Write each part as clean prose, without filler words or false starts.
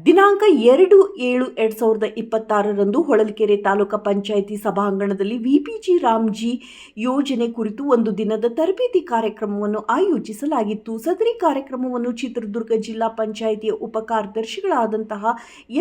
ದಿನಾಂಕ 2/7/2026 ಹೊಳಲ್ಕೆರೆ ತಾಲೂಕಾ ಪಂಚಾಯಿತಿ ಸಭಾಂಗಣದಲ್ಲಿ ವಿಪಿಜಿ ರಾಮ್ಜಿ ಯೋಜನೆ ಕುರಿತು ಒಂದು ದಿನದ ತರಬೇತಿ ಕಾರ್ಯಕ್ರಮವನ್ನು ಆಯೋಜಿಸಲಾಗಿತ್ತು. ಸದರಿ ಕಾರ್ಯಕ್ರಮವನ್ನು ಚಿತ್ರದುರ್ಗ ಜಿಲ್ಲಾ ಪಂಚಾಯಿತಿಯ ಉಪ ಕಾರ್ಯದರ್ಶಿಗಳಾದಂತಹ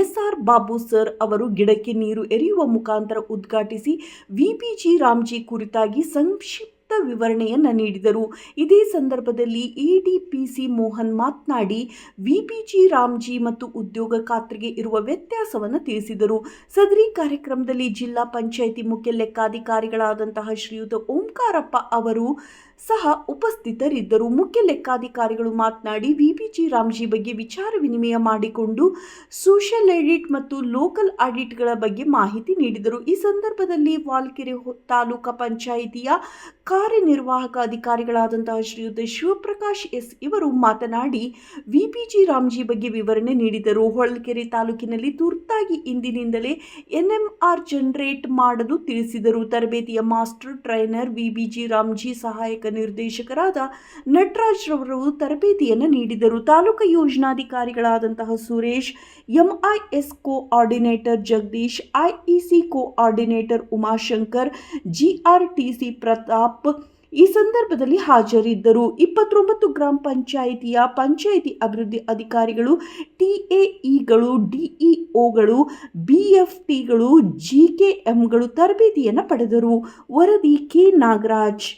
ಎಸ್ಆರ್ ಬಾಬು ಸರ್ ಅವರು ಗಿಡಕ್ಕೆ ನೀರು ಎರೆಯುವ ಮುಖಾಂತರ ಉದ್ಘಾಟಿಸಿ ವಿಪಿಜಿ ರಾಮ್ಜಿ ಕುರಿತಾಗಿ ಸಂಕ್ಷಿಪ್ತ ವಿವರಣೆಯನ್ನು ನೀಡಿದರು. ಇದೇ ಸಂದರ್ಭದಲ್ಲಿ ಎಡಿಪಿಸಿ ಮೋಹನ್ ಮಾತನಾಡಿ ವಿಪಿಜಿ ರಾಮ್ಜಿ ಮತ್ತು ಉದ್ಯೋಗ ಖಾತ್ರಿಗೆ ಇರುವ ವ್ಯತ್ಯಾಸವನ್ನು ತಿಳಿಸಿದರು. ಸದರಿ ಕಾರ್ಯಕ್ರಮದಲ್ಲಿ ಜಿಲ್ಲಾ ಪಂಚಾಯಿತಿ ಮುಖ್ಯ ಲೆಕ್ಕಾಧಿಕಾರಿಗಳಾದಂತಹ ಶ್ರೀಯುತ ಓಂಕಾರಪ್ಪ ಅವರು ಸಹ ಉಪಸ್ಥಿತರಿದ್ದರು. ಮುಖ್ಯ ಲೆಕ್ಕಾಧಿಕಾರಿಗಳು ಮಾತನಾಡಿ ವಿಪಿಜಿ ರಾಮ್ಜಿ ಬಗ್ಗೆ ವಿಚಾರ ವಿನಿಮಯ ಮಾಡಿಕೊಂಡು ಸೋಷಿಯಲ್ ಆಡಿಟ್ ಮತ್ತು ಲೋಕಲ್ ಆಡಿಟ್ಗಳ ಬಗ್ಗೆ ಮಾಹಿತಿ ನೀಡಿದರು. ಈ ಸಂದರ್ಭದಲ್ಲಿ ವಾಲ್ಕೆರೆ ತಾಲೂಕಾ ಪಂಚಾಯಿತಿಯ ಕಾರ್ಯನಿರ್ವಾಹಕ ಅಧಿಕಾರಿಗಳಾದಂತಹ ಶ್ರೀಯುತ ಶಿವಪ್ರಕಾಶ್ ಎಸ್ ಇವರು ಮಾತನಾಡಿ ವಿಪಿಜಿ ರಾಮ್ಜಿ ಬಗ್ಗೆ ವಿವರಣೆ ನೀಡಿದರು. ಹೊಳಲ್ಕೆರೆ ತಾಲೂಕಿನಲ್ಲಿ ತುರ್ತಾಗಿ ಇಂದಿನಿಂದಲೇ ಎನ್ಎಂಆರ್ ಜನರೇಟ್ ಮಾಡಲು ತಿಳಿಸಿದರು. ತರಬೇತಿಯ ಮಾಸ್ಟರ್ ಟ್ರೈನರ್ ವಿಪಿಜಿ ರಾಮ್ಜಿ ಸಹಾಯಕ ನಿರ್ದೇಶಕರಾದ ನಟರಾಜ್ ರವರು ತರಬೇತಿಯನ್ನು ನೀಡಿದರು. ತಾಲೂಕಾ ಯೋಜನಾಧಿಕಾರಿಗಳಾದಂತಹ Suresh, MIS coordinator Jagadish, IEC coordinator Umashankar, GRTC Pratap ಈ ಸಂದರ್ಭದಲ್ಲಿ ಹಾಜರಿದ್ದರು. 29 ಗ್ರಾಮ ಪಂಚಾಯಿತಿಯ ಪಂಚಾಯಿತಿ ಅಭಿವೃದ್ಧಿ ಅಧಿಕಾರಿಗಳು, ಟಿಎಇಗಳು, ಡಿಇಒಗಳು, ಬಿಎಫ್ಟಿಗಳು, ಜಿಕೆಎಂಗಳು ತರಬೇತಿಯನ್ನು ಪಡೆದರು. ವರದಿ ಕೆ ನಾಗರಾಜ್.